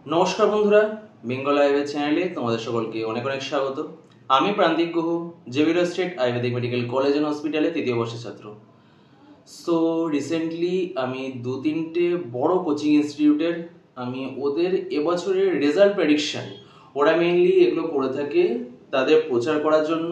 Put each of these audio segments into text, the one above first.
নমস্কার বন্ধুরা, বেঙ্গল আয়ুর্বেদ চ্যানেলে তোমাদের সকলকে অনেক অনেক স্বাগত। আমি Prantik Guha, Xavier state ayurvedic medical college and হসপিটালে তৃতীয় বর্ষের ছাত্র। সো রিসেন্টলি আমি দু তিনটে বড় কোচিং ইনস্টিটিউটের আমি ওদের এবছরের রেজাল্ট প্রেডিকশন, ওরা মেইনলি এগুলো করে থাকে তাদের প্রচার করার জন্য,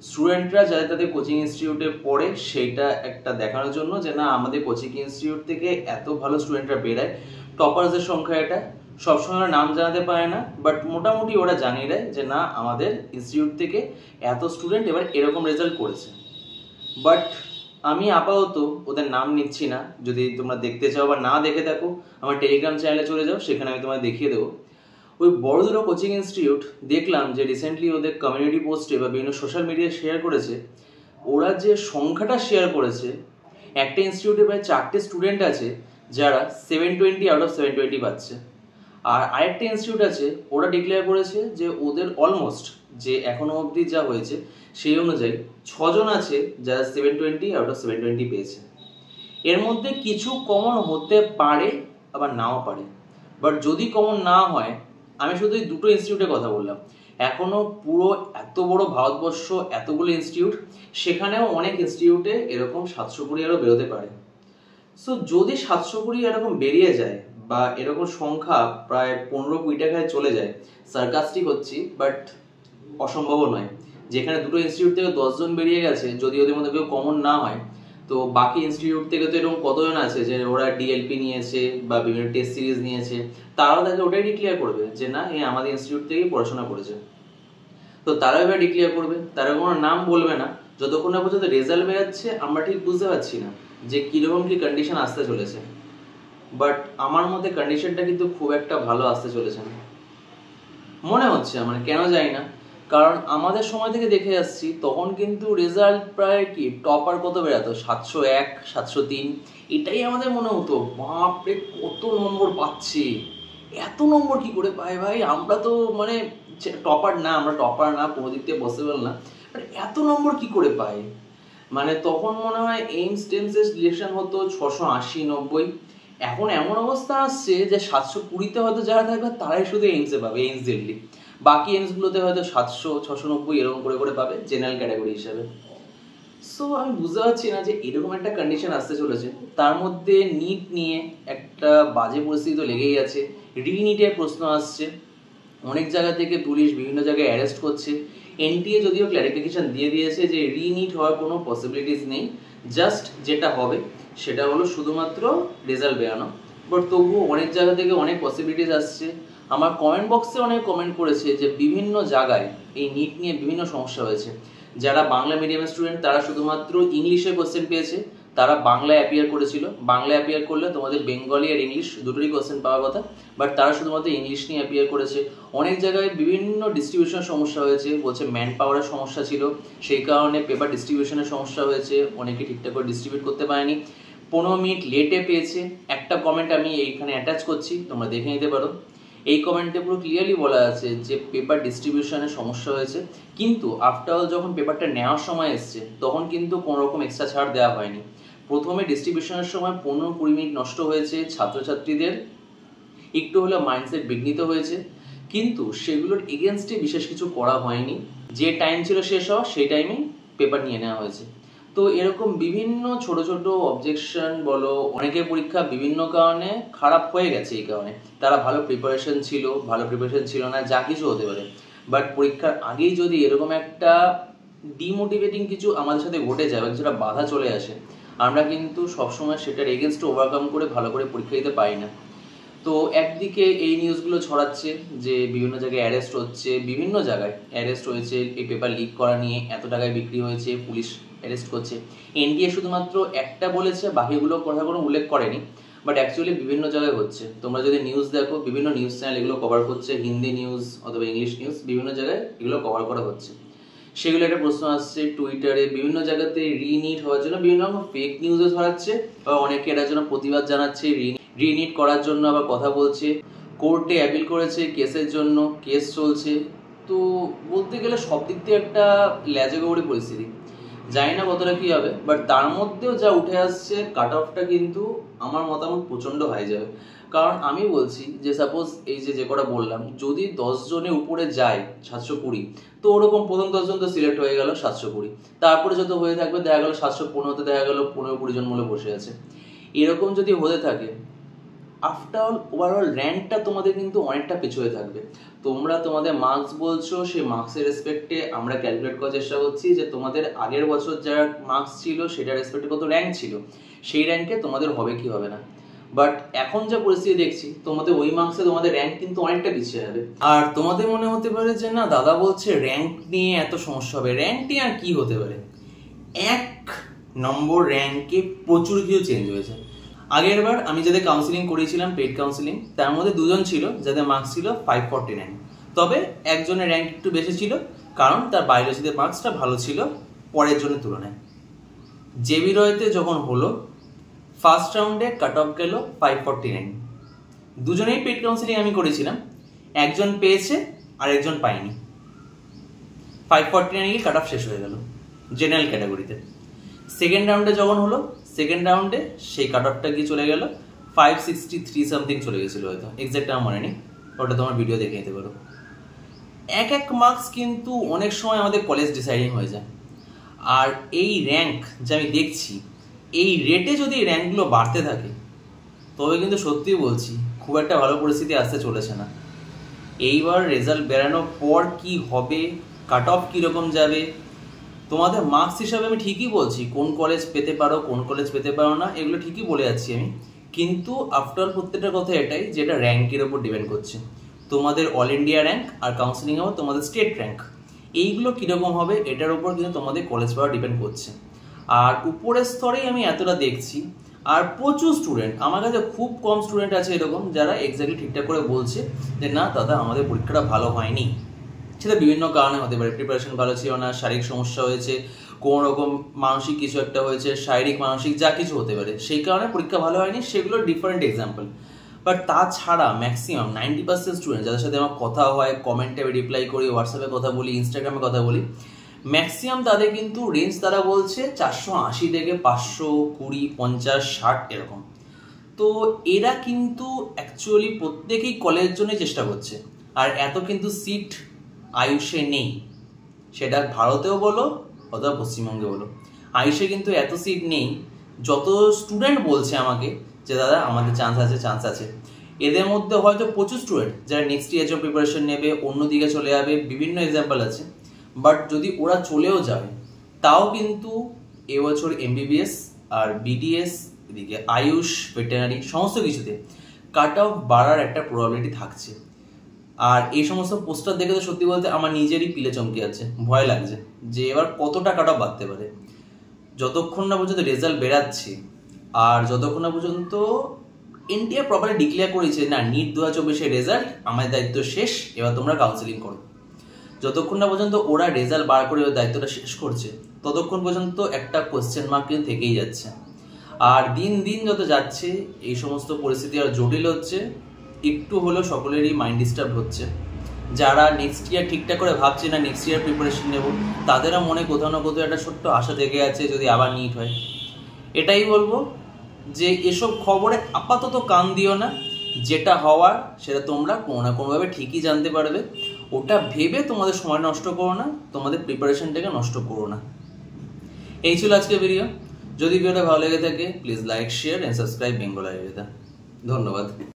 স্টুডেন্টরা যারা তাদের কোচিং ইনস্টিটিউটে পড়ে সেইটা একটা দেখানোর জন্য যে না আমাদের কোচিং ইনস্টিটিউট থেকে এত ভালো স্টুডেন্টরা বেরায়। টপারসের সংখ্যা এটা সবসময় নাম জানাতে পারে না, বাট মোটামুটি ওরা জানিয়ে দেয় যে না আমাদের ইনস্টিটিউট থেকে এত স্টুডেন্ট এবার এরকম রেজাল্ট করেছে। বাট আমি আপাতত ওদের নাম নিচ্ছি না। যদি তোমরা দেখতে চাও বা না দেখে থাকো আমার টেলিগ্রাম চ্যানেলে চলে যাও, সেখানে আমি তোমায় দেখিয়ে দেবো। ওই বড় দুটো কোচিং ইনস্টিটিউট দেখলাম যে রিসেন্টলি ওদের কমিউনিটি পোস্টে বা বিভিন্ন সোশ্যাল মিডিয়ায় শেয়ার করেছে, ওরা যে সংখ্যাটা শেয়ার করেছে, একটা ইনস্টিটিউটে প্রায় 4টে স্টুডেন্ট আছে যারা 720 আউট অফ 720 পাচ্ছে। আর আরেকটা ইনস্টিটিউট আছে, ওরা ডিক্লেয়ার করেছে যে ওদের অলমোস্ট যে এখনো অবধি যা হয়েছে সেই অনুযায়ী 6জন আছে যারা 720 আউট অফ 720 পেয়েছে। এর মধ্যে কিছু কমন হতে পারে আবার নাও পারে, বাট যদি কমন না হয়, আমি শুধু এই দুটো ইনস্টিটিউটের কথা বললাম, এখনো পুরো এত বড় ভারতবর্ষ এতগুলো ইনস্টিটিউট, সেখানেও অনেক ইনস্টিটিউটে এরকম 720 আরও বেরোতে পারে। সো যদি 720 এরকম বেরিয়ে যায় বা এরকম সংখ্যা প্রায় 15-20 চলে যায়, সার্কাস্টিক হচ্ছি বাট অসম্ভব নয়। যেখানে দুটো ইনস্টিটিউট থেকে 10জন বেরিয়ে গেছে, যদি ওদের মধ্যে কেউ কমন না হয়, তো বাকি ইনস্টিটিউট থেকে তো এরকম কতজন আছে যে ওরা ডিএলপি নিয়েছে বা বিভিন্ন টেস্ট সিরিজ নিয়েছে, তারাও তাকে ওটাই ডিক্লেয়ার করবে যে না এই আমাদের ইনস্টিটিউট থেকেই পড়াশোনা করেছে। তো তারাও এবার ডিক্লেয়ার করবে, তারা কোনো নাম বলবে না যতক্ষণ না পর্যন্ত রেজাল্ট বেরোচ্ছে। আমরা ঠিক বুঝতে পারছি না যে কিরকম কি কন্ডিশন আসতে চলেছে, বাট আমার মতে কন্ডিশনটা কিন্তু খুব একটা ভালো আসতে চলেছে না মনে হচ্ছে আমার, কেন জানি না। কারণ আমাদের সময় থেকে দেখে আসছি তখন কিন্তু রেজাল্ট প্রায় কি টপার কত বেরাতো, 701 703, এটাই আমাদের মনে হতো বাপরে কত নম্বর পাচ্ছি, এত নম্বর কি করে পায় ভাই, আমরা তো মানে টপার না, আমরা টপার না, কোনো দিক থেকে পসিবল না, বাট এত নম্বর কি করে পায়। মানে তখন মনে হয় এইমস টেমসের সিলেকশন হতো 680-90, এখন এমন অবস্থা আসছে যে 720-তে হয়তো যারা থাকবে তারাই শুধু এইমসে পাবে, এইমস দিল্লি, বাকি এইমসগুলোতে হয়তো 700-690 এরকম করে করে পাবে জেনারেল ক্যাটাগরি হিসাবে। সো আমি বুঝতে পারছি না যে এরকম একটা কন্ডিশন আসতে চলেছে। তার মধ্যে নিট নিয়ে একটা বাজে পরিস্থিতি তো লেগেই আছে, রিনিটের প্রশ্ন আসছে, অনেক জায়গা থেকে পুলিশ বিভিন্ন জায়গায় অ্যারেস্ট করছে। এনটিএ যদিও ক্ল্যারিফিকেশন দিয়ে দিয়েছে যে রিনিট হওয়ার কোনো পসিবিলিটিস নেই, জাস্ট যেটা হবে সেটা হলো শুধুমাত্র রেজাল্ট বেরানো, বাট তবুও অনেক জায়গা থেকে অনেক পসিবিলিটিস আসছে। আমার কমেন্ট বক্সে অনেক কমেন্ট করেছে যে বিভিন্ন জায়গায় এই নিট নিয়ে বিভিন্ন সমস্যা হয়েছে। যারা বাংলা মিডিয়ামের স্টুডেন্ট তারা শুধুমাত্র ইংলিশে কোশ্চেন পেয়েছে, তারা বাংলায় অ্যাপিয়ার করেছিল, বাংলায় অ্যাপিয়ার করলে তোমাদের বেঙ্গলি আর ইংলিশ দুটোরই কোশ্চেন পাওয়ার কথা, বাট তারা শুধুমাত্র ইংলিশ নিয়ে অ্যাপিয়ার করেছে। অনেক জায়গায় বিভিন্ন ডিস্ট্রিবিউশনের সমস্যা হয়েছে, বলছে ম্যান পাওয়ারের সমস্যা ছিল, সেই কারণে পেপার ডিস্ট্রিবিউশনের সমস্যা হয়েছে, অনেকে ঠিকঠাক করে ডিস্ট্রিবিউট করতে পারেনি, 15 মিনিট লেটে পেয়েছে। একটা কমেন্ট আমি এইখানে অ্যাটাচ করছি, তোমরা দেখে নিতে পারো। এই কমেন্টে পুরো ক্লিয়ারলি বলা আছে যে পেপার ডিস্ট্রিবিউশনের সমস্যা হয়েছে, কিন্তু আফটার অল যখন পেপারটা নেওয়ার সময় এসছে তখন কিন্তু কোনো রকম এক্সট্রা ছাড় দেওয়া হয়নি। প্রথমে ডিস্ট্রিবিউশনের সময় 15-20 মিনিট নষ্ট হয়েছে, ছাত্রছাত্রীদের একটু হলেও মাইন্ডসেট বিঘ্নিত হয়েছে, কিন্তু সেগুলোর এগেনস্টে বিশেষ কিছু করা হয়নি। যে টাইম ছিল শেষ হওয়া সেই টাইমেই পেপার নিয়ে নেওয়া হয়েছে। তো এরকম বিভিন্ন ছোট ছোট অবজেকশন বলো, অনেকের পরীক্ষা বিভিন্ন কারণে খারাপ হয়ে গেছে, এই কারণে তারা ভালো প্রিপারেশন ছিল না, যা কিছু হতে পারে, বাট পরীক্ষার আগেই যদি এরকম একটা ডিমোটিভেটিং কিছু আমাদের সাথে ঘটে যায় বা কিছুটা বাধা চলে আসে, আমরা কিন্তু সবসময় সেটার এগেনস্টে ওভারকাম করে ভালো করে পরীক্ষা দিতে পারি না। তো একদিকে এই নিউজগুলো ছড়াচ্ছে যে বিভিন্ন জায়গায় অ্যারেস্ট হচ্ছে, বিভিন্ন জায়গায় অ্যারেস্ট হয়েছে এই পেপার লিক করা নিয়ে, এত টাকায় বিক্রি হয়েছে, পুলিশ অ্যারেস্ট করছে। এনডিএ শুধুমাত্র একটা বলেছে, বাকিগুলো কথা কোনো উল্লেখ করেনি, বাট অ্যাকচুয়ালি বিভিন্ন জায়গায় হচ্ছে। তোমরা যদি নিউজ দেখো, বিভিন্ন নিউজ চ্যানেল এগুলো কভার করছে, হিন্দি নিউজ অথবা ইংলিশ নিউজ, বিভিন্ন জায়গায় এগুলো কভার করা হচ্ছে। সেগুলো একটা প্রশ্ন আসছে টুইটারে, বিভিন্ন জায়গাতে রিনিট হওয়ার জন্য বিভিন্ন রকম ফেক নিউজে ছড়াচ্ছে, বা অনেকে এটার জন্য প্রতিবাদ জানাচ্ছে, রিনিট করার জন্য আবার কথা বলছে, কোর্টে অ্যাপিল করেছে কেসের জন্য, কেস চলছে। তো বলতে গেলে সব দিক থেকে একটা ল্যাজগোবরে পরিস্থিতি। জানি না কতটা কি হবে, বাট তার মধ্যেও যা উঠে আসছে কাট অফটা কিন্তু আমার মতামত প্রচণ্ড হাই যাবে। কারণ আমি বলছি যে সাপোজ এই যে কটা বললাম, যদি 10 জনের উপরে যায় 720, তো ওরকম প্রথম 10 জন তো সিলেক্ট হয়ে গেল 720, তারপরে যত হয়ে থাকবে দেখা গেল 715, দেখা গেল 15-20 জন মূলে বসে আছে। এরকম যদি হতে থাকে, আফটার অল ওভারঅল র্যাঙ্কটা তোমাদের কিন্তু অনেকটা পিছুয়ে থাকবে। তোমরা তোমাদের মার্কস বলছো, সেই মার্কসের রেসপেক্টে আমরা ক্যালকুলেট করার চেষ্টা করছি যে তোমাদের আগের বছর যারা মার্কস ছিল সেটার রেসপেক্টে কত র্যাঙ্ক ছিল, সেই র্যাঙ্কে তোমাদের হবে কি হবে না। বাট এখন যা পরিস্থিতি দেখছি, তোমাদের ওই মার্কসে তোমাদের র্যাঙ্ক কিন্তু অনেকটা পিছিয়ে যাবে। আর তোমাদের মনে হতে পারে যে না দাদা বলছে র্যাঙ্ক নিয়ে এত সমস্যা হবে, র্যাঙ্ক নিয়ে আর কি হতে পারে। 1 নম্বর র্যাঙ্কে প্রচুর কিছু চেঞ্জ হয়েছে। আগের বার আমি যাদের কাউন্সিলিং করেছিলাম, পেড কাউন্সিলিং, তার মধ্যে 2 জন ছিল যাদের মার্কস ছিল 549, তবে একজনের র্যাঙ্ক একটু বেশি ছিল কারণ তার বায়োলজিতে মার্কসটা ভালো ছিল পরের জনের তুলনায়। জেবি রয়তে যখন হলো, ফার্স্ট রাউন্ডে কাট অফ গেল 549। দুজনেই পেড কাউন্সিলিং আমি করেছিলাম, একজন পেয়েছে আর একজন পায়নি। 549 কাট অফ শেষ হয়ে গেল জেনারেল ক্যাটাগরিতে। সেকেন্ড রাউন্ডে যখন হলো, সেকেন্ড রাউন্ডে সেই কাট অফটা গিয়ে চলে গেল 563 সামথিং চলে গেছিলো, হয়তো এক্সাক্ট আমার মনে নেই, ওটা তোমার ভিডিও দেখে নিতে পারো। এক মার্কস কিন্তু অনেক সময় আমাদের কলেজ ডিসাইডিং হয়ে যায়। আর এই র্যাঙ্ক যা আমি দেখছি, এই রেটে যদি র্যাঙ্কগুলো বাড়তে থাকে, তবে কিন্তু সত্যি বলছি খুব একটা ভালো পরিস্থিতি আসতে চলেছে না। এইবার রেজাল্ট বেরানোর পর কি হবে, কাট অফ কীরকম যাবে, তোমাদের মার্কস হিসাবে আমি ঠিকই বলছি কোন কলেজ পেতে পারো কোন কলেজ পেতে পারো না, এগুলো ঠিকই বলে যাচ্ছি আমি। কিন্তু আফটার প্রত্যেকটা কথা এটাই যেটা র্যাঙ্কের ওপর ডিপেন্ড করছে। তোমাদের অল ইন্ডিয়া র্যাঙ্ক আর কাউন্সিলিংয়েও তোমাদের স্টেট র্যাঙ্ক, এইগুলো কীরকম হবে এটার ওপর কিন্তু তোমাদের কলেজ পাওয়া ডিপেন্ড করছে। আর উপরের স্তরেই আমি এতটা দেখছি। আর প্রচুর স্টুডেন্ট, আমার কাছে খুব কম স্টুডেন্ট আছে এরকম যারা এক্স্যাক্টলি ঠিকঠাক করে বলছে যে না দাদা আমাদের পরীক্ষাটা ভালো হয়নি। সেটা বিভিন্ন কারণে হতে পারে, প্রিপারেশন ভালো ছিল না, শারীরিক সমস্যা হয়েছে, কোনো রকম মানসিক কিছু একটা হয়েছে, শারীরিক মানসিক যা কিছু হতে পারে, সেই কারণে পরীক্ষা ভালো হয়নি, সেগুলো ডিফারেন্ট এক্সাম্পল। বাট তাছাড়া ম্যাক্সিমাম 90% স্টুডেন্ট যাদের সাথে আমার কথা হয়, কমেন্টে আমি রিপ্লাই করি, হোয়াটসঅ্যাপে কথা বলি, ইনস্টাগ্রামে কথা বলি, ম্যাক্সিমাম তাদের কিন্তু রেঞ্জ তারা বলছে 480 থেকে 520, 50, 60 এরকম। তো এরা কিন্তু অ্যাকচুয়ালি প্রত্যেকেই কলেজের জন্য চেষ্টা করছে। আর এত কিন্তু সিট আয়ুষে নেই, সেটা ভারতেও বলো অথবা পশ্চিমবঙ্গে বলো, আয়ুষে কিন্তু এত সিট নেই যত স্টুডেন্ট বলছে আমাকে যে দাদা আমাদের চান্স আছে চান্স আছে। এদের মধ্যে হয়তো প্রচুর স্টুডেন্ট যারা নেক্সট ইয়ার জন্য প্রিপারেশন নেবে, অন্যদিকে চলে যাবে, বিভিন্ন এক্সাম্পল আছে। বাট যদি ওরা চলেও যায়, তাও কিন্তু এবছর এমবিবিএস আর বিডিএস, এদিকে আয়ুষ, ভেটেরিনারি সমস্ত কিছুতে কাট অফ বাড়ার একটা প্রবাবিলিটি থাকছে। আর এই সমস্ত পোস্টার দেখে তো সত্যি বলতে আমার নিজেরই পিলে চমকে আছে, ভয় লাগছে যে এবার কতটা কাট অফ বাড়তে পারে। যতক্ষণ না পর্যন্ত রেজাল্ট বেরাচ্ছে আর যতক্ষণ না পর্যন্ত এনটিআর প্রপারলি ডিক্লেয়ার করেছে না নিট 2024-এর রেজাল্ট আমাদের দায়িত্ব শেষ, এবার তোমরা কাউন্সিলিং করো, যতক্ষণ না পর্যন্ত ওরা রেজাল্ট বার করে ওর দায়িত্বটা শেষ করছে, ততক্ষণ পর্যন্ত একটা কোয়েশ্চেন মার্ক কিন্তু থেকেই যাচ্ছে। আর দিন দিন যত যাচ্ছে এই সমস্ত পরিস্থিতি আর জটিল হচ্ছে, একটু হলেও সকলেরই মাইন্ড ডিস্টার্ব হচ্ছে। যারা নেক্সট ইয়ার ঠিকঠাক করে ভাবছে না নেক্সট ইয়ার প্রিপারেশন নেব, তাদেরও মনে কোথাও না কোথাও একটা ছোট্ট আশা থেকে আছে যদি আবার নিট হয়। এটাই বলবো যে এসব খবরে আপাতত কান দিও না, যেটা হওয়ার সেটা তোমরা কোনো না কোনোভাবে ঠিকই জানতে পারবে। ওটা ভেবে তোমাদের সময় নষ্ট করো না, তোমাদের প্রিপারেশনটাকে নষ্ট করো না। এই ছিল আজকের ভিডিও। যদি ভিডিওটা ভালো লেগে থাকে please like, share and subscribe Bengal Ayurveda. ধন্যবাদ।